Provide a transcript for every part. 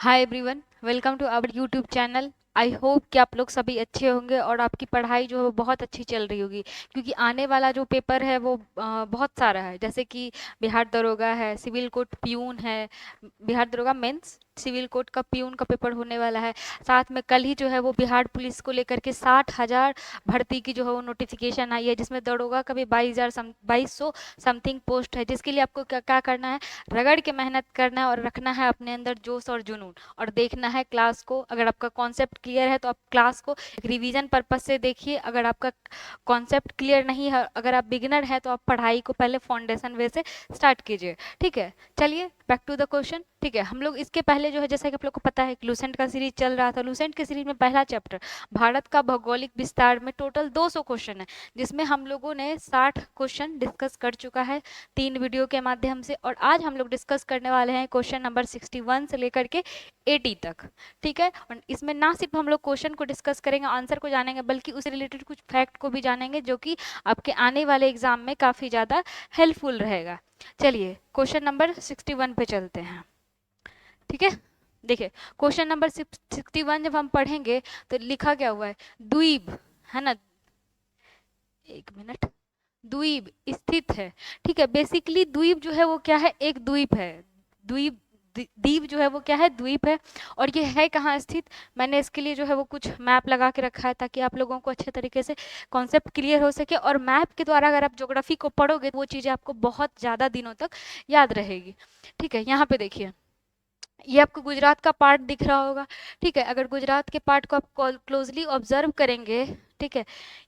Hi everyone, welcome to our YouTube channel. I hope कि आप लोग सभी अच्छे होंगे और आपकी पढ़ाई जो है वो बहुत अच्छी चल रही होगी, क्योंकि आने वाला जो पेपर है वो बहुत सारा है। जैसे कि बिहार दरोगा है, सिविल कोर्ट प्यून है, बिहार दरोगा मेंस सिविल कोर्ट का प्यून का पेपर होने वाला है। साथ में कल ही जो है वो बिहार पुलिस को लेकर के 60,000 भर्ती की जो है वो नोटिफिकेशन आई है, जिसमें दरोगा का भी 2200 समथिंग पोस्ट है, जिसके लिए आपको क्या क्या करना है, रगड़ के मेहनत करना है और रखना है अपने अंदर जोश और जुनून, और देखना है क्लास को। अगर आपका कॉन्सेप्ट क्लियर है तो आप क्लास को रिवीजन पर्पस से देखिए। अगर आपका कॉन्सेप्ट क्लियर नहीं है, अगर आप बिगिनर हैं, तो आप पढ़ाई को पहले फाउंडेशन वे से स्टार्ट कीजिए। ठीक है, चलिए बैक टू द क्वेश्चन। ठीक है, हम लोग इसके पहले जो है, जैसा कि आप लोग को पता है, लूसेंट का सीरीज चल रहा था। लूसेंट के सीरीज में पहला चैप्टर भारत का भौगोलिक विस्तार में टोटल 200 क्वेश्चन है, जिसमें हम लोगों ने 60 क्वेश्चन डिस्कस कर चुका है 3 वीडियो के माध्यम से। और आज हम लोग डिस्कस करने वाले हैं क्वेश्चन नंबर 61 से लेकर के 80 तक। ठीक है, और इसमें ना सिर्फ हम लोग क्वेश्चन को डिस्कस करेंगे, आंसर को जानेंगे, बल्कि उससे रिलेटेड कुछ फैक्ट को भी जानेंगे, जो कि आपके आने वाले एग्जाम में काफ़ी ज़्यादा हेल्पफुल रहेगा। चलिए क्वेश्चन नंबर 61 पे चलते हैं। ठीक है, देखिए क्वेश्चन नंबर 61 जब हम पढ़ेंगे तो लिखा क्या हुआ है, द्वीप, है ना। एक मिनट, द्वीप स्थित है। ठीक है, बेसिकली द्वीप जो है वो क्या है, एक द्वीप है। द्वीप, द्वीप जो है वो क्या है, द्वीप है। और ये है कहाँ स्थित, मैंने इसके लिए जो है वो कुछ मैप लगा के रखा है, ताकि आप लोगों को अच्छे तरीके से कॉन्सेप्ट क्लियर हो सके। और मैप के द्वारा अगर आप ज्योग्राफी को पढ़ोगे तो वो चीज़ें आपको बहुत ज़्यादा दिनों तक याद रहेगी। ठीक है, यहाँ पे देखिए, ये आपको गुजरात का पार्ट दिख रहा होगा। ठीक है, अगर गुजरात के पार्ट को आप क्लोजली ऑब्जर्व करेंगे, ठीक है,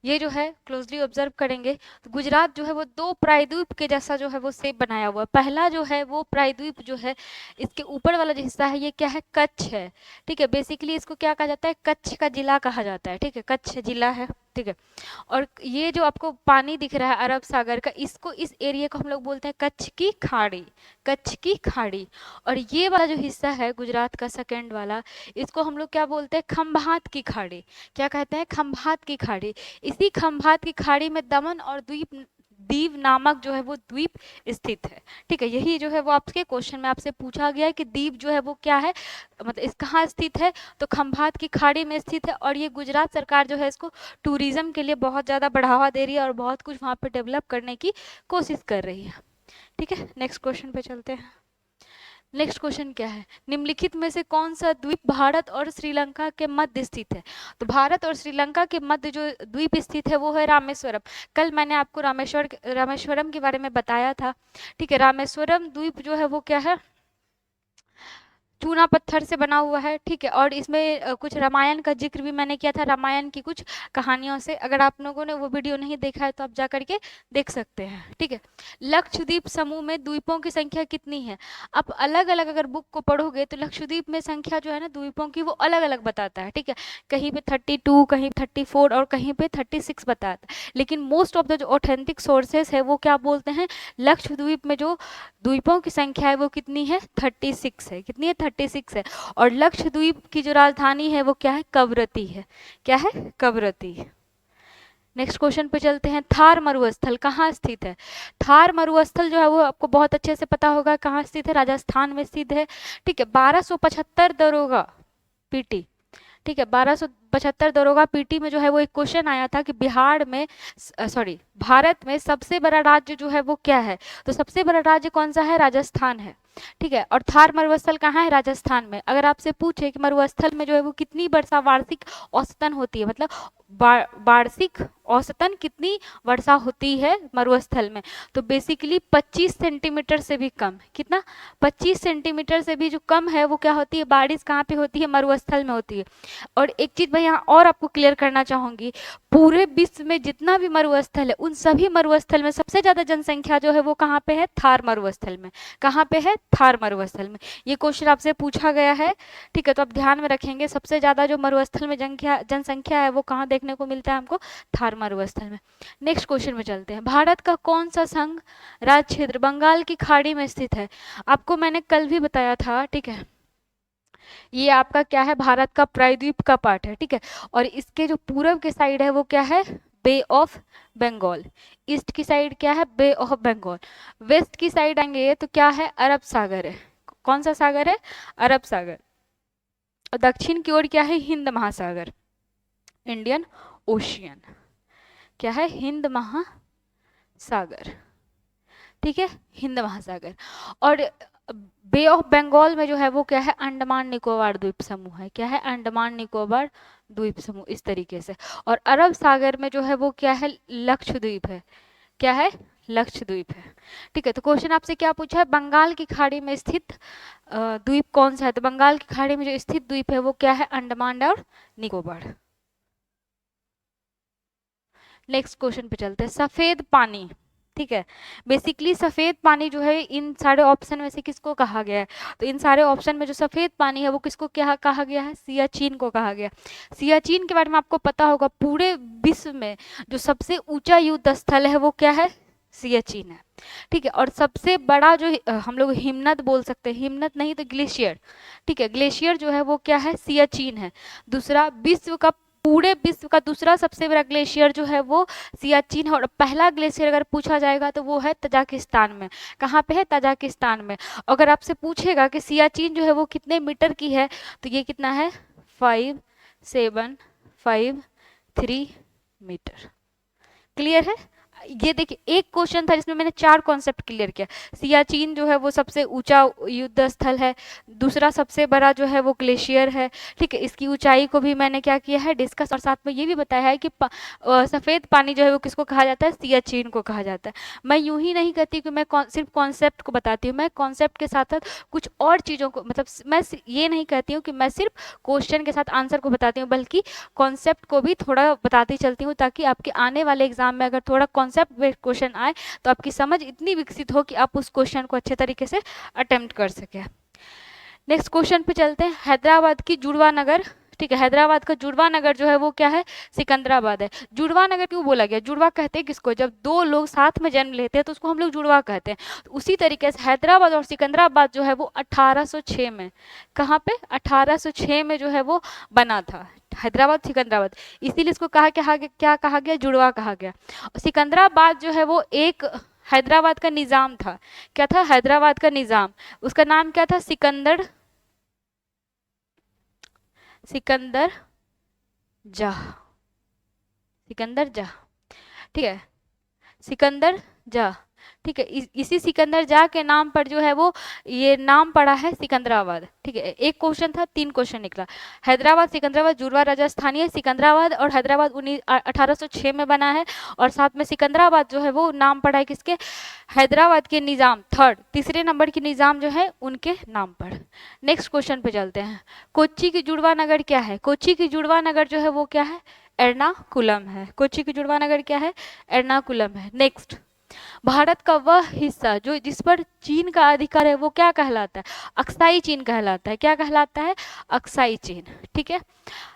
ये जो है क्लोजली ऑब्जर्व करेंगे, तो गुजरात जो है वो दो प्रायद्वीप के जैसा जो है वो शेप बनाया हुआ है। पहला जो है वो प्रायद्वीप जो है, इसके ऊपर वाला जो हिस्सा है ये क्या है, कच्छ है। ठीक है, बेसिकली इसको क्या कहा जाता है, कच्छ का जिला कहा जाता है। ठीक है, कच्छ जिला है। ठीक है, और ये जो आपको पानी दिख रहा है अरब सागर का, इसको, इस एरिया को हम लोग बोलते हैं कच्छ की खाड़ी, कच्छ की खाड़ी। और ये वाला जो हिस्सा है गुजरात का सेकेंड वाला, इसको हम लोग क्या बोलते हैं, खंभात की खाड़ी। क्या कहते हैं, खंभात की खाड़ी। इसी खंभात की खाड़ी में दमन और द्वीप, दीव नामक जो है वो द्वीप स्थित है। ठीक है, यही जो है वो आपके क्वेश्चन में आपसे पूछा गया है कि द्वीप जो है वो क्या है, मतलब इस कहाँ स्थित है, तो खंभात की खाड़ी में स्थित है। और ये गुजरात सरकार जो है इसको टूरिज्म के लिए बहुत ज़्यादा बढ़ावा दे रही है और बहुत कुछ वहाँ पे डेवलप करने की कोशिश कर रही है। ठीक है, नेक्स्ट क्वेश्चन पे चलते हैं। नेक्स्ट क्वेश्चन क्या है, निम्नलिखित में से कौन सा द्वीप भारत और श्रीलंका के मध्य स्थित है। तो भारत और श्रीलंका के मध्य जो द्वीप स्थित है वो है रामेश्वरम। कल मैंने आपको रामेश्वरम के बारे में बताया था। ठीक है, रामेश्वरम द्वीप जो है वो क्या है, चूना पत्थर से बना हुआ है। ठीक है, और इसमें कुछ रामायण का जिक्र भी मैंने किया था, रामायण की कुछ कहानियों से। अगर आप लोगों ने वो वीडियो नहीं देखा है तो आप जा करके देख सकते हैं। ठीक है, लक्षद्वीप समूह में द्वीपों की संख्या कितनी है। आप अलग अलग अगर बुक को पढ़ोगे तो लक्षद्वीप में संख्या जो है ना द्वीपों की, वो अलग अलग बताता है। ठीक है, कहीं पे 32, कहीं 34 और कहीं पे 36 बताता है। लेकिन मोस्ट ऑफ द जो ऑथेंटिक सोर्सेस है वो क्या बोलते हैं, लक्षद्वीप में जो द्वीपों की संख्या है वो कितनी है, 36 है। कितनी है, 36 है। और लक्षद्वीप की जो राजधानी है वो क्या है, कवरत्ती है। क्या है, कवरत्ती। नेक्स्ट क्वेश्चन पे चलते हैं, थार मरुस्थल कहाँ स्थित है। थार मरुस्थल जो है वो आपको बहुत अच्छे से पता होगा कहाँ स्थित है, राजस्थान में स्थित है। ठीक है, 1275 दरोगा पीटी। ठीक है, 1275 दरोगा पीटी में जो है वो एक क्वेश्चन आया था कि बिहार में, सॉरी, भारत में सबसे बड़ा राज्य जो है वो क्या है। तो सबसे बड़ा राज्य कौन सा है, राजस्थान है। ठीक है, और थार मरुस्थल कहाँ है, राजस्थान में। अगर आपसे पूछे कि मरुस्थल में जो है वो कितनी वर्षा वार्षिक औसतन होती है, मतलब वार्षिक औसतन कितनी वर्षा होती है मरुस्थल में, तो बेसिकली 25 सेंटीमीटर से भी कम। कितना, 25 सेंटीमीटर से भी जो कम है वो क्या होती है, बारिश कहाँ पे होती है, मरुस्थल में होती है। और एक चीज मैं यहाँ और आपको क्लियर करना चाहूंगी, पूरे विश्व में जितना भी मरुस्थल है उन सभी मरुस्थल में सबसे ज्यादा जनसंख्या जो है वो कहाँ पे है, थार मरुस्थल में। कहाँ पे है, थार मरुस्थल में। ये क्वेश्चन आपसे पूछा गया है। ठीक है, तो आप ध्यान में रखेंगे, सबसे ज्यादा जो मरुस्थल में जनसंख्या है वो कहाँ देखने को मिलता है हमको, थार मरुस्थल में। नेक्स्ट क्वेश्चन में चलते हैं, भारत का कौन सा संघ राज्य क्षेत्र बंगाल की खाड़ी में स्थित है। आपको मैंने कल भी बताया था। ठीक है, ये आपका क्या है, भारत का प्रायद्वीप का पार्ट है। ठीक है, और इसके जो पूरब के साइड है वो क्या है, बे ऑफ बंगाल। ईस्ट की साइड क्या है, बे ऑफ बंगाल। वेस्ट की साइड आएंगे तो क्या है, अरब सागर है। कौन सा सागर है, अरब सागर। और दक्षिण की ओर क्या है, हिंद महासागर, इंडियन ओशियन, क्या है, हिंद महासागर, ठीक है, हिंद महासागर। और बे ऑफ बंगाल में जो है वो क्या है, अंडमान निकोबार द्वीप समूह है, क्या है, अंडमान निकोबार द्वीप समूह, इस तरीके से। और अरब सागर में जो है वो क्या है, लक्षद्वीप है, क्या है, लक्षद्वीप है, ठीक है। तो क्वेश्चन आपसे क्या पूछा है, बंगाल की खाड़ी में स्थित द्वीप कौन सा है, तो बंगाल की खाड़ी में जो स्थित द्वीप है वो क्या है, अंडमान और निकोबार। नेक्स्ट क्वेश्चन पे चलते हैं, सफेद पानी, ठीक है। बेसिकली सफेद पानी जो है इन सारे ऑप्शन में से किसको कहा गया है, तो इन सारे ऑप्शन में जो सफेद पानी है वो किसको क्या कहा गया है, सियाचिन को कहा गया। सियाचिन के बारे में आपको पता होगा, पूरे विश्व में जो सबसे ऊंचा युद्ध स्थल है वो क्या है, सियाचिन है, ठीक है। और सबसे बड़ा जो हम लोग हिमनद बोल सकते हैं, हिमनद नहीं तो ग्लेशियर, ठीक है, ग्लेशियर जो है वो क्या है, सियाचिन है। दूसरा विश्व का, पूरे विश्व का दूसरा सबसे बड़ा ग्लेशियर जो है वो सियाचिन है। और पहला ग्लेशियर अगर पूछा जाएगा तो वो है तजाकिस्तान में, कहाँ पे है, तजाकिस्तान में। अगर आपसे पूछेगा कि सियाचिन जो है वो कितने मीटर की है, तो ये कितना है, 5753 मीटर। क्लियर है। ये देखिए एक क्वेश्चन था जिसमें मैंने 4 कॉन्सेप्ट क्लियर किया। सियाचिन जो है वो सबसे ऊंचा युद्ध स्थल है, दूसरा सबसे बड़ा जो है वो ग्लेशियर है, ठीक है, इसकी ऊंचाई को भी मैंने क्या किया है, डिस्कस, और साथ में ये भी बताया है कि सफ़ेद पानी जो है वो किसको कहा जाता है, सियाचिन को कहा जाता है। मैं यूं ही नहीं कहती कि मैं सिर्फ कॉन्सेप्ट को बताती हूँ, मैं कॉन्सेप्ट के साथ साथ कुछ और चीज़ों को, मतलब मैं ये नहीं कहती हूँ कि मैं सिर्फ क्वेश्चन के साथ आंसर को बताती हूँ, बल्कि कॉन्सेप्ट को भी थोड़ा बताती चलती हूँ, ताकि आपके आने वाले एग्जाम में अगर थोड़ा कॉन्सेप्ट बेस्ड क्वेश्चन आए तो आपकी समझ इतनी विकसित हो कि आप उस क्वेश्चन को अच्छे तरीके से अटेम्प्ट कर सके। नेक्स्ट क्वेश्चन पे चलते हैं, हैदराबाद की जुड़वा नगर, ठीक है, हैदराबाद का जुड़वा नगर जो है वो क्या है, सिकंदराबाद है। जुड़वा नगर क्यों बोला गया, जुड़वा कहते हैं किसको, जब दो लोग साथ में जन्म लेते हैं तो उसको हम लोग जुड़वा कहते हैं। तो उसी तरीके से हैदराबाद और सिकंदराबाद जो है वो 1806 में, कहाँ पे, 1806 में जो है वो बना था, हैदराबाद सिकंदराबाद, इसीलिए इसको क्या कहा गया, जुड़वा कहा गया। सिकंदराबाद जो है वो एक हैदराबाद का निज़ाम था, क्या था, हैदराबाद का निज़ाम, उसका नाम क्या था, सिकंदर जह, सिकंदर जह, ठीक है, सिकंदर जह, ठीक है। इसी सिकंदर जह के नाम पर जो है वो ये नाम पड़ा है सिकंदराबाद, ठीक है। एक क्वेश्चन था, 3 क्वेश्चन निकला, हैदराबाद, सिकंदराबाद, जुड़वा राजस्थानी है, सिकंदराबाद और हैदराबाद 1806 में बना है, और साथ में सिकंदराबाद जो है वो नाम पड़ा है किसके, हैदराबाद के निज़ाम, तीसरे नंबर की निज़ाम जो है उनके नाम पर। नेक्स्ट क्वेश्चन पे चलते हैं, कोच्चि की जुड़वा नगर क्या है, कोच्चि की जुड़वा नगर जो है वो क्या है, एर्नाकुलम है, कोच्चि की जुड़वा नगर क्या है, एर्नाकुलम है। नेक्स्ट, भारत का वह हिस्सा जो जिस पर चीन का अधिकार है वो क्या कहलाता है, अक्साई चीन कहलाता है, क्या कहलाता है, अक्साई चीन, ठीक है।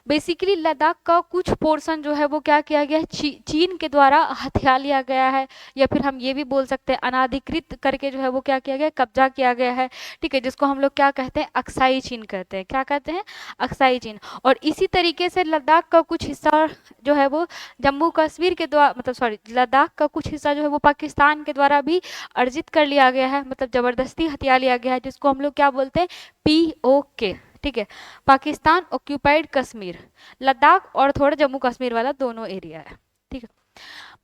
बेसिकली लद्दाख का कुछ पोर्शन जो है वो क्या किया गया है, चीन के द्वारा हथिया लिया गया है, या फिर हम ये भी बोल सकते हैं अनाधिकृत करके जो है वो क्या किया गया, कब्जा किया गया है, ठीक है, जिसको हम लोग क्या कहते हैं, अक्साई चीन कहते हैं, क्या कहते हैं, अक्साई चीन। और इसी तरीके से लद्दाख का कुछ हिस्सा जो है वो जम्मू कश्मीर के द्वारा, मतलब सॉरी, लद्दाख का कुछ हिस्सा जो है वो पाकिस्तान के द्वारा भी अर्जित कर लिया गया है, मतलब जबरदस्ती हथिया लिया गया है, जिसको हम लोग क्या बोलते हैं, POK, ठीक है, पाकिस्तान ऑक्यूपाइड कश्मीर, लद्दाख और थोड़ा जम्मू कश्मीर वाला दोनों एरिया है, ठीक है।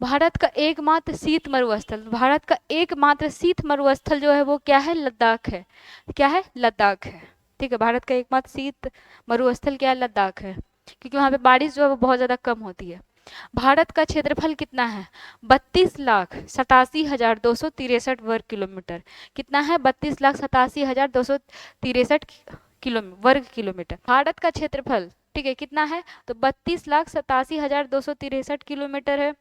भारत का एकमात्र शीत मरुस्थल, भारत का एकमात्र शीत मरुस्थल जो है वो क्या है, लद्दाख है, क्या है, लद्दाख है, ठीक है। भारत का एकमात्र शीत मरुस्थल क्या है, लद्दाख है, क्योंकि वहाँ पे बारिश जो है वो बहुत ज़्यादा कम होती है। भारत का क्षेत्रफल कितना है, 32,87,263 वर्ग किलोमीटर, कितना है, 32,87,263 वर्ग किलोमीटर भारत का क्षेत्रफल, ठीक है, कितना है, तो 32,87,263 किलोमीटर है,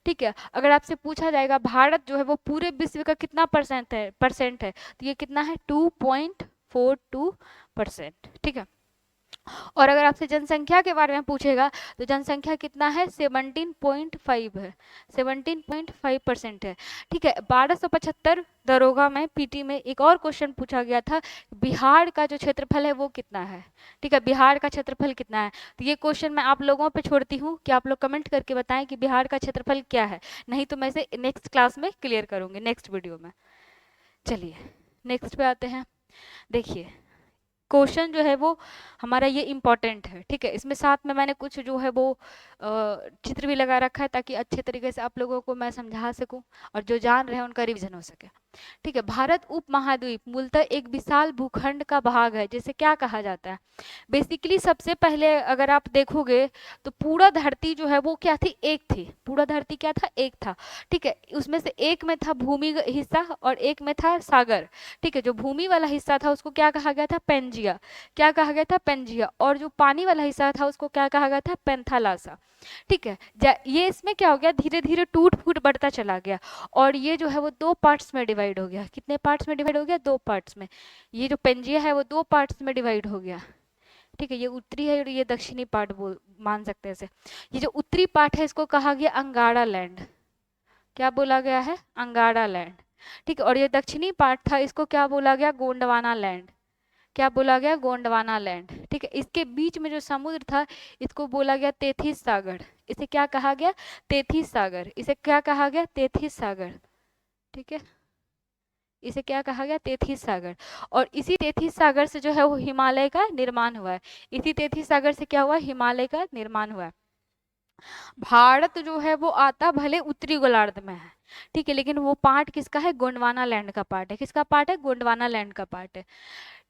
ठीक है। अगर आपसे पूछा जाएगा भारत जो है वो पूरे विश्व का कितना परसेंट है, तो ये कितना है, 2.42%, ठीक है। और अगर आपसे जनसंख्या के बारे में पूछेगा तो जनसंख्या कितना है, 17.5 है, 17.5% है, ठीक है। 1275 दरोगा में PT में एक और क्वेश्चन पूछा गया था, बिहार का जो क्षेत्रफल है वो कितना है, ठीक है, बिहार का क्षेत्रफल कितना है। तो ये क्वेश्चन मैं आप लोगों पे छोड़ती हूँ कि आप लोग कमेंट करके बताएं कि बिहार का क्षेत्रफल क्या है, नहीं तो मैं इसे नेक्स्ट क्लास में क्लियर करूँगी, नेक्स्ट वीडियो में। चलिए नेक्स्ट पे आते हैं। देखिए क्वेश्चन जो है वो हमारा ये इम्पोर्टेंट है, ठीक है। इसमें साथ में मैंने कुछ जो है वो चित्र भी लगा रखा है ताकि अच्छे तरीके से आप लोगों को मैं समझा सकूं और जो जान रहे हैं उनका रिवीजन हो सके, ठीक है। भारत उपमहाद्वीप मूलतः एक विशाल भूखंड का भाग है, जिसे क्या कहा जाता है? बेसिकली सबसे पहले अगर आप देखोगे तो पूरा धरती जो है वो क्या थी? एक थी। पूरा धरती क्या था? एक था, ठीक है। उसमें से एक में था भूमि हिस्सा और एक में था सागर, ठीक है। जो भूमि वाला हिस्सा था उसको क्या कहा गया था? पेंजिया। क्या कहा गया था? पेंजिया। और जो पानी वाला हिस्सा था उसको क्या कहा गया था? पेंथालासा, ठीक है। ये इसमें क्या हो गया? धीरे धीरे टूट फूट बढ़ता चला गया और ये जो है वो दो पार्ट्स में डिवाइड हो गया। कितने पार्ट्स में डिवाइड हो गया? दो पार्ट्स में। ये जो पेंजिया है वो दो पार्ट्स में डिवाइड हो गया, ठीक है। ये उत्तरी है और ये दक्षिणी पार्ट बोल मान सकते हैं इसे। ये जो उत्तरी पार्ट है इसको कहा गया अंगाड़ा लैंड। क्या बोला गया है? अंगाड़ा लैंड, ठीक है। और ये दक्षिणी पार्ट था, इसको क्या बोला गया? गोंडवाना लैंड। क्या बोला गया? गोंडवाना लैंड, ठीक है। इसके बीच में जो समुद्र था इसको बोला गया तेथिस सागर। इसे क्या कहा गया? तेथिस सागर। इसे क्या कहा गया? तेथिस सागर, ठीक है। इसे क्या कहा गया? तेथिस सागर। और इसी तेथिस सागर से जो है वो हिमालय का निर्माण हुआ है। इसी तेथिस सागर से क्या हुआ? हिमालय का निर्माण हुआ है। भारत जो है वो आता भले उत्तरी गोलार्ध में है, ठीक है, लेकिन वो पार्ट किसका है? गोंडवाना लैंड का पार्ट है। किसका पार्ट है? गोंडवाना लैंड का पार्ट है,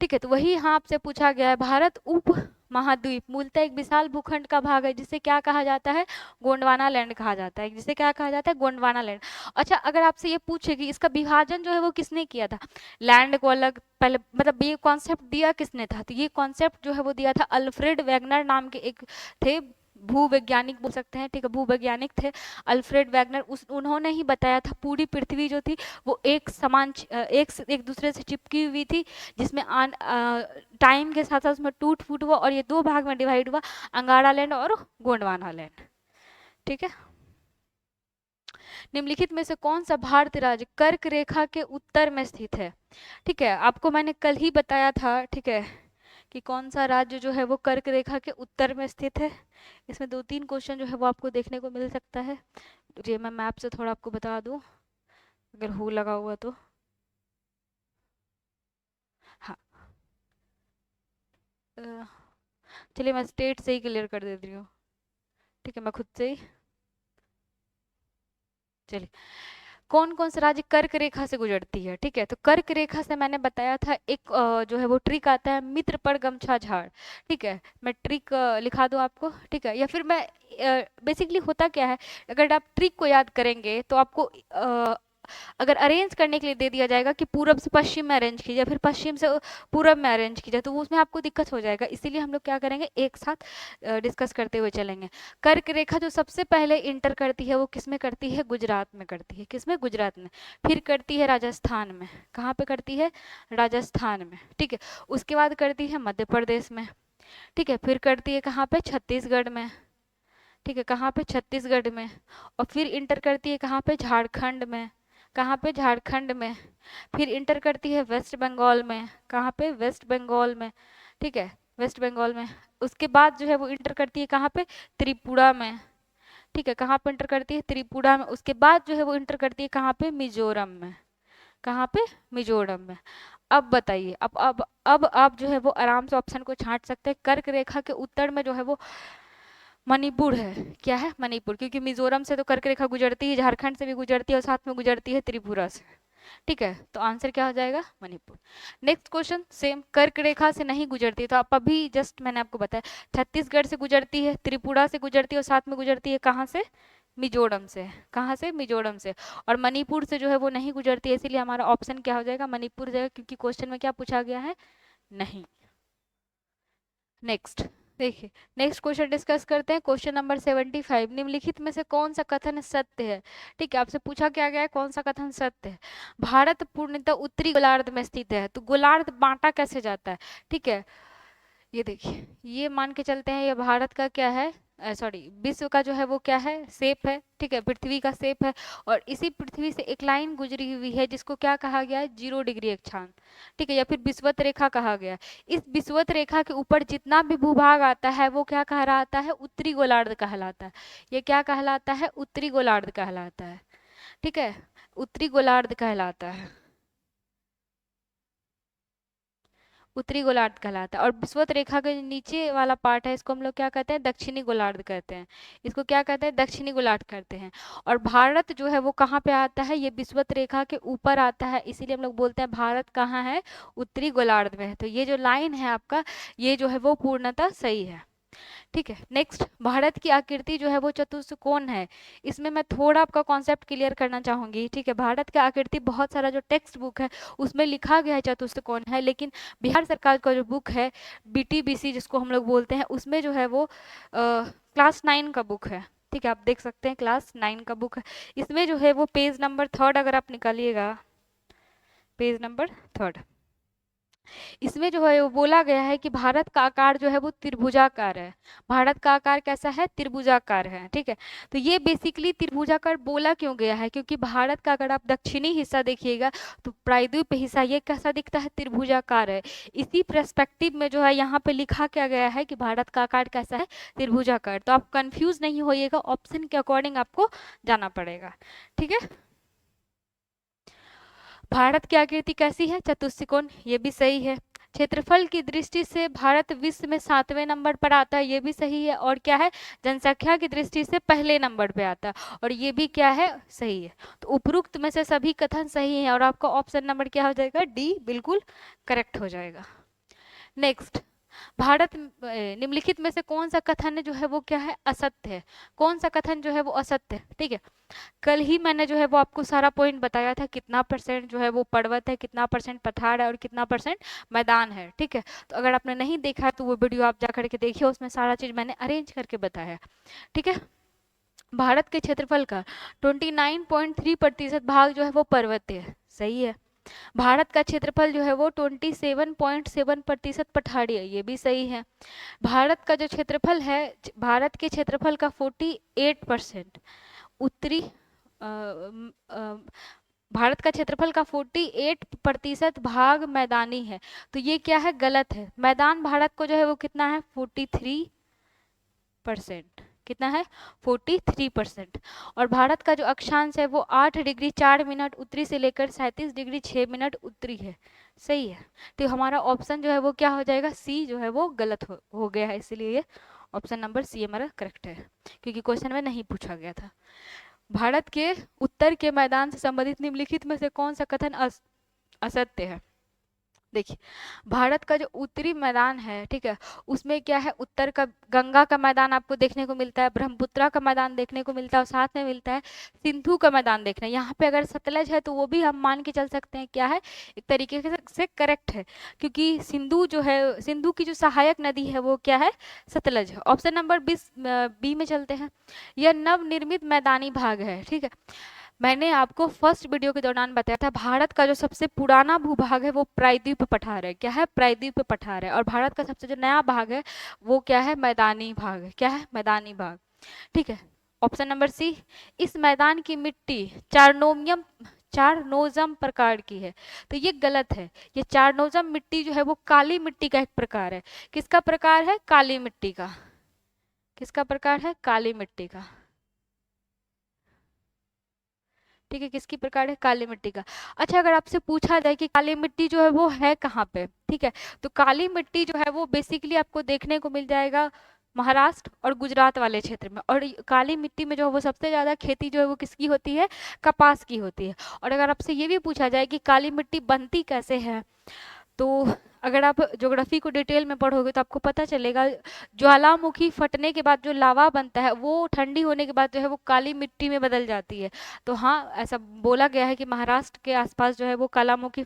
ठीक है। तो वही यहाँ आपसे पूछा गया है, भारत उप महाद्वीप मूलतः एक विशाल भूखंड का भाग है जिसे क्या कहा जाता है? गोंडवाना लैंड कहा जाता है। जिसे क्या कहा जाता है? गोंडवाना लैंड। अच्छा, अगर आपसे ये पूछे कि इसका विभाजन जो है वो किसने किया था? लैंड को अलग पहले, मतलब ये कॉन्सेप्ट दिया किसने था? तो ये कॉन्सेप्ट जो है वो दिया था अल्फ्रेड वेगनर नाम के एक थे, भूवैज्ञानिक बोल सकते हैं, ठीक है। भूवैज्ञानिक थे अल्फ्रेड वैगनर। उन्होंने ही बताया था पूरी पृथ्वी जो थी वो एक समान एक दूसरे से चिपकी हुई थी, जिसमें टाइम के साथ साथ उसमें टूट फूट हुआ और ये दो भाग में डिवाइड हुआ, अंगाड़ा लैंड और गोंडवाना लैंड, ठीक है। निम्नलिखित में से कौन सा भारतीय राज्य कर्क रेखा के उत्तर में स्थित है? ठीक है, आपको मैंने कल ही बताया था, ठीक है, कि कौन सा राज्य जो है वो कर्क रेखा के उत्तर में स्थित है। इसमें दो तीन क्वेश्चन जो है वो आपको देखने को मिल सकता है। ये मैं मैप से थोड़ा आपको बता दूं अगर हो लगा हुआ तो। हाँ, चलिए मैं स्टेट से ही क्लियर कर देती हूँ, ठीक है, मैं खुद से ही। चलिए, कौन कौन से राज्य कर्क रेखा से गुजरती है? ठीक है, तो कर्क रेखा से मैंने बताया था एक जो है वो ट्रिक आता है, मित्र पर गमछा झाड़, ठीक है। मैं ट्रिक लिखा दूं आपको, ठीक है, या फिर मैं बेसिकली होता क्या है, अगर आप ट्रिक को याद करेंगे तो आपको अगर अरेंज करने के लिए दे दिया जाएगा कि पूरब से पश्चिम में अरेंज कीजिए, फिर पश्चिम से पूरब में अरेंज कीजिए, तो उसमें आपको दिक्कत हो जाएगा। इसीलिए हम लोग क्या करेंगे, एक साथ डिस्कस करते हुए चलेंगे। कर्क रेखा जो सबसे पहले इंटर करती है वो किस में करती है? गुजरात में करती है। किस में? गुजरात में। फिर करती है राजस्थान में। कहाँ पे करती है? राजस्थान में, ठीक है। उसके बाद करती है मध्य प्रदेश में, ठीक है। फिर करती है कहाँ पे? छत्तीसगढ़ में, ठीक है। कहाँ पे? छत्तीसगढ़ में। और फिर इंटर करती है कहाँ पे? झारखंड में। कहाँ पे? झारखंड में। फिर इंटर करती है वेस्ट बंगाल में। कहाँ पे? वेस्ट बंगाल में, ठीक है, वेस्ट बंगाल में। उसके बाद जो है वो इंटर करती है कहाँ पे? त्रिपुरा में, ठीक है। कहाँ पे इंटर करती है? त्रिपुरा में। उसके बाद जो है वो इंटर करती है कहाँ पे? मिजोरम में। कहाँ पे? मिजोरम में। अब बताइए, अब आप जो है वो आराम से ऑप्शन को छांट सकते हैं। कर्क रेखा के उत्तर में जो है वो मणिपुर है। क्या है? मणिपुर, क्योंकि मिजोरम से तो कर्क रेखा गुजरती है, झारखंड से भी गुजरती है और साथ में गुजरती है त्रिपुरा से, ठीक है। तो आंसर क्या हो जाएगा? मणिपुर। नेक्स्ट क्वेश्चन सेम, कर्क रेखा से नहीं गुजरती, तो आप अभी जस्ट मैंने आपको बताया छत्तीसगढ़ से गुजरती है, त्रिपुरा से गुजरती है और साथ में गुजरती है कहाँ से? मिजोरम से। कहाँ से? मिजोरम से। और मणिपुर से जो है वो नहीं गुजरती है, इसीलिए हमारा ऑप्शन क्या हो जाएगा? मणिपुर जाएगा, क्योंकि क्वेश्चन में क्या पूछा गया है? नहीं। नेक्स्ट देखिए, नेक्स्ट क्वेश्चन डिस्कस करते हैं। क्वेश्चन नंबर 75, निम्नलिखित में से कौन सा कथन सत्य है? ठीक है, आपसे पूछा क्या गया है, कौन सा कथन सत्य है? भारत पूर्णतः उत्तरी गोलार्ध में स्थित है, तो गोलार्ध बांटा कैसे जाता है? ठीक है, ये देखिए, ये मान के चलते हैं ये भारत का क्या है, सॉरी, विश्व का जो है वो क्या है? शेप है, ठीक है, पृथ्वी का शेप है। और इसी पृथ्वी से एक लाइन गुजरी हुई है जिसको क्या कहा गया है? 0 डिग्री अक्षांश, ठीक है, या फिर विषुवत रेखा कहा गया है। इस विषुवत रेखा के ऊपर जितना भी भूभाग आता है वो क्या कहलाता है? उत्तरी गोलार्ध कहलाता है। ये क्या कहलाता है? उत्तरी गोलार्ध कहलाता है, ठीक है, उत्तरी गोलार्ध कहलाता है। उत्तरी गोलार्ध कहलाता है। और विषुवत रेखा के नीचे वाला पार्ट है इसको हम लोग क्या कहते हैं, दक्षिणी गोलार्ध कहते हैं। इसको क्या कहते हैं, दक्षिणी गोलार्ध कहते हैं। और भारत जो है वो कहाँ पे आता है, ये विषुवत रेखा के ऊपर आता है, इसीलिए हम लोग बोलते हैं भारत कहाँ है, उत्तरी गोलार्ध में है। तो ये जो लाइन है आपका, ये जो है वो पूर्णतः सही है। ठीक है, नेक्स्ट, भारत की आकृति जो है वो चतुष्कोण है। इसमें मैं थोड़ा आपका कॉन्सेप्ट क्लियर करना चाहूंगी। ठीक है, भारत की आकृति बहुत सारा जो टेक्स्ट बुक है उसमें लिखा गया है चतुष्कोण है, लेकिन बिहार सरकार का जो बुक है बीटीबीसी जिसको हम लोग बोलते हैं, उसमें जो है वो क्लास 9 का बुक है। ठीक है, आप देख सकते हैं क्लास 9 का बुक है। इसमें जो है वो पेज नंबर 3 अगर आप निकालिएगा, पेज नंबर 3, इसमें जो है वो बोला गया है कि भारत का आकार जो है वो त्रिभुजाकार है। भारत का आकार कैसा है, त्रिभुजाकार है। ठीक है, तो ये बेसिकली त्रिभुजाकार बोला क्यों गया है, क्योंकि भारत का अगर आप दक्षिणी हिस्सा देखिएगा तो प्रायद्वीप हिस्सा ये कैसा दिखता है, त्रिभुजाकार है। इसी पर्सपेक्टिव में जो है यहाँ पे लिखा क्या गया है कि भारत का आकार कैसा है, त्रिभुजाकार। तो आप कंफ्यूज नहीं होइएगा, ऑप्शन के अकॉर्डिंग आपको जाना पड़ेगा। ठीक है, भारत की आकृति कैसी है, चतुष्कोण, ये भी सही है। क्षेत्रफल की दृष्टि से भारत विश्व में 7वें नंबर पर आता है, ये भी सही है। और क्या है, जनसंख्या की दृष्टि से पहले नंबर पे आता है, और ये भी क्या है, सही है। तो उपरोक्त में से सभी कथन सही है, और आपका ऑप्शन नंबर क्या हो जाएगा, डी बिल्कुल करेक्ट हो जाएगा। नेक्स्ट, भारत निम्नलिखित में से कौन सा कथन जो है वो क्या है, असत्य है। कौन सा कथन जो है वो असत्य है। ठीक है, कल ही मैंने जो है वो आपको सारा पॉइंट बताया था, कितना परसेंट जो है वो पर्वत है, कितना परसेंट पठार है, और कितना परसेंट मैदान है। ठीक है, तो अगर आपने नहीं देखा है तो वो वीडियो आप जा करके देखिए, उसमें सारा चीज मैंने अरेंज करके बताया है। ठीक है, भारत के क्षेत्रफल का 29.3% भाग जो है वो पर्वतीय है, सही है। भारत का क्षेत्रफल जो है वो 27.7% पठारी है, ये भी सही है। भारत का जो क्षेत्रफल है, भारत के क्षेत्रफल का 48% उत्तरी भारत का क्षेत्रफल का 48% भाग मैदानी है। तो ये क्या है, गलत है। मैदान भारत को जो है वो कितना है, 43%। कितना है, 43%। और भारत का जो अक्षांश है वो 8 डिग्री 4 मिनट उत्तरी से लेकर 37 डिग्री 6 मिनट उत्तरी है, सही है। तो हमारा ऑप्शन जो है वो क्या हो जाएगा, सी जो है वो गलत हो गया है, इसीलिए ये ऑप्शन नंबर सी हमारा करेक्ट है, क्योंकि क्वेश्चन में नहीं पूछा गया था। भारत के उत्तर के मैदान से संबंधित निम्नलिखित में से कौन सा कथन असत्य है। देखिए, भारत का जो उत्तरी मैदान है, ठीक है, उसमें क्या है, उत्तर का गंगा का मैदान आपको देखने को मिलता है, ब्रह्मपुत्रा का मैदान देखने को मिलता है, और साथ में मिलता है सिंधु का मैदान देखने। यहाँ पे अगर सतलज है तो वो भी हम मान के चल सकते हैं क्या है, एक तरीके से करेक्ट है, क्योंकि सिंधु जो है, सिंधु की जो सहायक नदी है वो क्या है, सतलज है। ऑप्शन नंबर 20 बी में चलते हैं। यह नवनिर्मित मैदानी भाग है। ठीक है, मैंने आपको फर्स्ट वीडियो के दौरान बताया था, भारत का जो सबसे पुराना भूभाग है वो प्रायद्वीप पठार है। क्या है, प्रायद्वीप पठार है। और भारत का सबसे जो नया भाग है वो क्या है, मैदानी भाग है। क्या है, मैदानी भाग। ठीक है, ऑप्शन नंबर सी, इस मैदान की मिट्टी चारनोजम प्रकार की है। तो ये गलत है। ये चारनोजम मिट्टी जो है वो काली मिट्टी का एक प्रकार है। किसका प्रकार है, काली मिट्टी का। किसका प्रकार है, काली मिट्टी का। ठीक है, किसकी प्रकार है, काली मिट्टी का। अच्छा, अगर आपसे पूछा जाए कि काली मिट्टी जो है वो है कहाँ पे, ठीक है, तो काली मिट्टी जो है वो बेसिकली आपको देखने को मिल जाएगा महाराष्ट्र और गुजरात वाले क्षेत्र में। और काली मिट्टी में जो है वो सबसे ज्यादा खेती जो है वो किसकी होती है, कपास की होती है। और अगर आपसे ये भी पूछा जाए कि काली मिट्टी बनती कैसे है, तो अगर आप ज्योग्राफी को डिटेल में पढ़ोगे तो आपको पता चलेगा, ज्वालामुखी फटने के बाद जो लावा बनता है वो ठंडी होने के बाद जो है वो काली मिट्टी में बदल जाती है। तो हाँ, ऐसा बोला गया है कि महाराष्ट्र के आसपास जो है वो ज्वालामुखी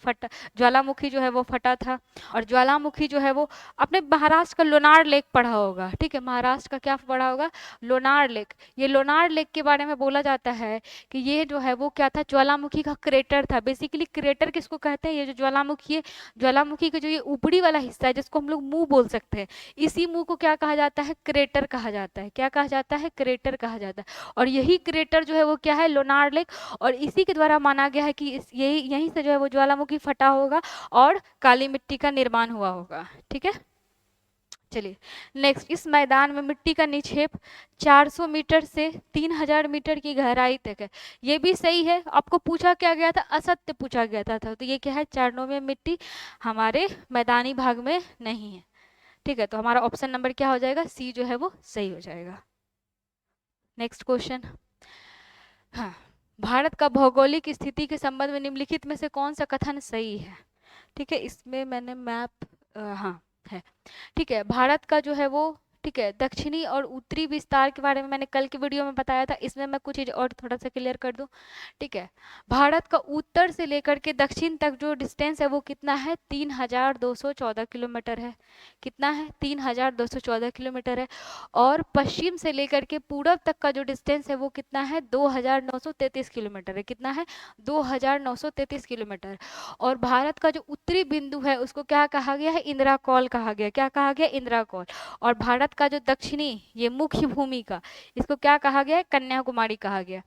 जो है वो फटा था। और ज्वालामुखी जो है वो, आपने महाराष्ट्र का लोनार लेक पढ़ा होगा। ठीक है, महाराष्ट्र का क्या पढ़ा होगा, लोनार लेक। ये लोनार लेक के बारे में बोला जाता है कि ये जो है वो क्या था, ज्वालामुखी का क्रेटर था। बेसिकली क्रेटर किसको कहते हैं, ये जो ज्वालामुखी है, ज्वालामुखी का जो ये ऊपरी वाला हिस्सा है जिसको हम लोग मुंह बोल सकते हैं, इसी मुंह को क्या कहा जाता है, क्रेटर कहा जाता है। क्या कहा जाता है, क्रेटर कहा जाता है। और यही क्रेटर जो है वो क्या है, लोनार लेक। और इसी के द्वारा माना गया है कि यहीं से जो है वो ज्वालामुखी फटा होगा और काली मिट्टी का निर्माण हुआ होगा। ठीक है, चलिए नेक्स्ट, इस मैदान में मिट्टी का निक्षेप 400 मीटर से 3000 मीटर की गहराई तक है। ये भी सही है। आपको पूछा क्या गया था, असत्य पूछा गया था, तो ये क्या है, चरणों में मिट्टी हमारे मैदानी भाग में नहीं है। ठीक है, तो हमारा ऑप्शन नंबर क्या हो जाएगा, सी जो है वो सही हो जाएगा। नेक्स्ट क्वेश्चन, हाँ, भारत का भौगोलिक स्थिति के संबंध में निम्नलिखित में से कौन सा कथन सही है। ठीक है, इसमें मैंने मैप हाँ है। ठीक है, भारत का जो है वो, ठीक है, दक्षिणी और उत्तरी विस्तार के बारे में मैंने कल की वीडियो में बताया था, इसमें मैं कुछ चीज और थोड़ा सा क्लियर कर दूं। ठीक है, भारत का उत्तर से लेकर के दक्षिण तक जो डिस्टेंस है वो कितना है, 3214 किलोमीटर है। कितना है, 3214 किलोमीटर है। और पश्चिम से लेकर के पूरब तक का जो डिस्टेंस है वो कितना है, 2933 किलोमीटर है। कितना है, 2933 किलोमीटर। और भारत का जो उत्तरी बिंदु है उसको क्या कहा गया है, इंदिरा कॉल कहा गया। क्या कहा गया, इंदिरा कॉल। और भारत का जो दक्षिणी, ये मुख्य भूमि का, इसको क्या कहा गया है, कन्याकुमारी कहा गया।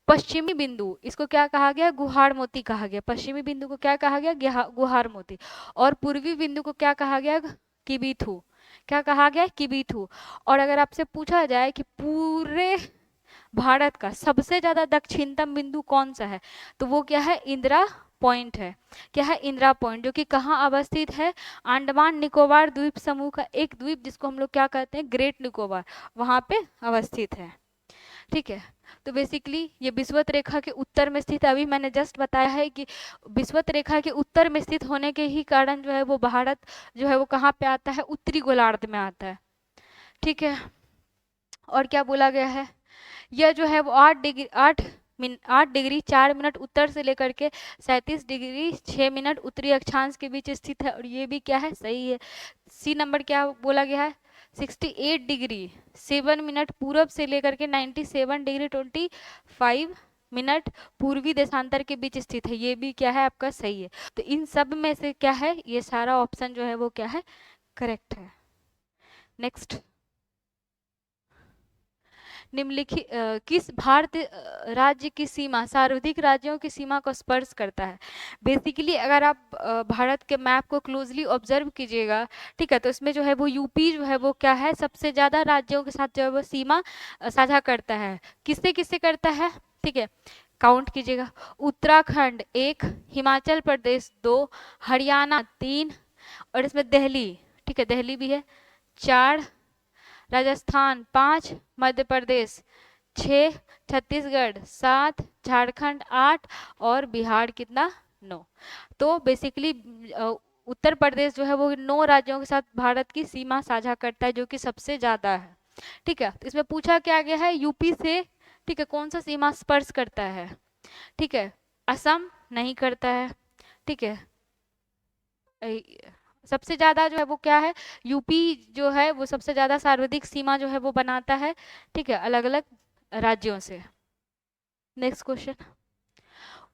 पश्चिमी बिंदु, इसको क्या कहा गया, गुहार मोती कहा गया। पश्चिमी बिंदु को क्या कहा गया, गुहार मोती। और पूर्वी बिंदु को क्या कहा गया, किबीथू। क्या कहा गया, किबीथू। और अगर आपसे पूछा जाए कि पूरे भारत का सबसे ज्यादा दक्षिणतम बिंदु कौन सा है, तो वो क्या है, इंदिरा पॉइंट है। क्या है, इंदिरा पॉइंट, जो कि कहाँ अवस्थित है, अंडमान निकोबार द्वीप समूह का एक द्वीप जिसको हम लोग क्या कहते हैं, ग्रेट निकोबार, वहां पे अवस्थित है। ठीक है, तो बेसिकली ये विषुवत रेखा के उत्तर में स्थित है। अभी मैंने जस्ट बताया है कि विषुवत रेखा के उत्तर में स्थित होने के ही कारण जो है वो भारत जो है वो कहाँ पे आता है, उत्तरी गोलार्ध में आता है। ठीक है, और क्या बोला गया है, यह जो है वो 8 डिग्री 4 मिनट उत्तर से लेकर के 37 डिग्री 6 मिनट उत्तरी अक्षांश के बीच स्थित है। और ये भी क्या है, सही है। सी नंबर क्या बोला गया है, 68 डिग्री 7 मिनट पूरब से लेकर के 97 डिग्री 25 मिनट पूर्वी देशांतर के बीच स्थित है। ये भी क्या है, आपका सही है। तो इन सब में से क्या है, ये सारा ऑप्शन जो है वो क्या है, करेक्ट है। नेक्स्ट, निम्नलिखित किस भारतीय राज्य की सीमा सर्वाधिक राज्यों की सीमा को स्पर्श करता है। बेसिकली अगर आप भारत के मैप को क्लोजली ऑब्जर्व कीजिएगा, ठीक है, तो इसमें जो है वो यूपी जो है वो क्या है, सबसे ज्यादा राज्यों के साथ जो है वो सीमा साझा करता है। किससे किससे करता है, ठीक है, काउंट कीजिएगा। उत्तराखंड 1, हिमाचल प्रदेश 2, हरियाणा 3, और इसमें दिल्ली, ठीक है, दिल्ली भी है 4, राजस्थान 5, मध्य प्रदेश 6, छत्तीसगढ़ 7, झारखंड 8, और बिहार कितना, 9। तो बेसिकली उत्तर प्रदेश जो है वो 9 राज्यों के साथ भारत की सीमा साझा करता है, जो कि सबसे ज्यादा है। ठीक है, तो इसमें पूछा क्या गया है, यूपी से, ठीक है, कौन सा सीमा स्पर्श करता है। ठीक है, असम नहीं करता है। ठीक है, सबसे ज्यादा जो है वो क्या है, यूपी जो है वो सबसे ज्यादा सर्वाधिक सीमा जो है वो बनाता है, ठीक है, अलग अलग राज्यों से। नेक्स्ट क्वेश्चन,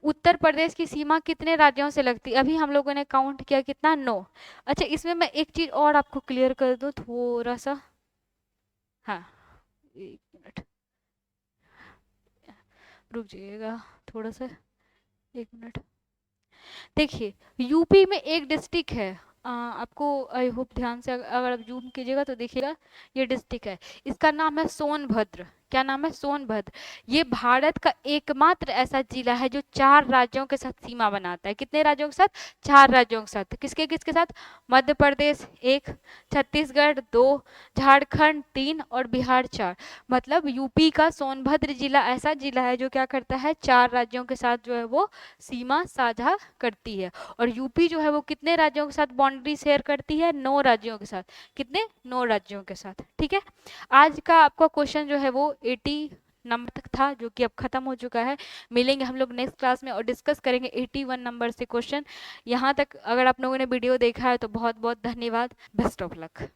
उत्तर प्रदेश की सीमा कितने राज्यों से लगती है। अभी हम लोगों ने काउंट किया कितना, 9। अच्छा, इसमें मैं एक चीज और आपको क्लियर कर दूं थोड़ा सा, हाँ, एक मिनट रुक जाइएगा थोड़ा सा, एक मिनट। देखिए, यूपी में एक डिस्ट्रिक्ट है, आपको आई होप ध्यान से अगर आप जूम कीजिएगा तो देखिएगा, ये डिस्ट्रिक्ट है, इसका नाम है सोनभद्र। क्या नाम है, सोनभद्र। ये भारत का एकमात्र ऐसा जिला है जो 4 राज्यों के साथ सीमा बनाता है। कितने राज्यों के साथ, 4 राज्यों के साथ। किसके किसके साथ, मध्य प्रदेश 1, छत्तीसगढ़ 2, झारखंड 3, और बिहार 4। मतलब यूपी का सोनभद्र जिला ऐसा जिला है जो क्या करता है, 4 राज्यों के साथ जो है वो सीमा साझा करती है। और यूपी जो है वो कितने राज्यों के साथ बाउंड्री शेयर करती है, 9 राज्यों के साथ। कितने, 9 राज्यों के साथ। ठीक है, आज का आपका क्वेश्चन जो है वो 80 नंबर तक था, जो कि अब खत्म हो चुका है। मिलेंगे हम लोग नेक्स्ट क्लास में और डिस्कस करेंगे 81 नंबर से क्वेश्चन। यहाँ तक अगर आप लोगों ने वीडियो देखा है तो बहुत बहुत धन्यवाद। Best of luck.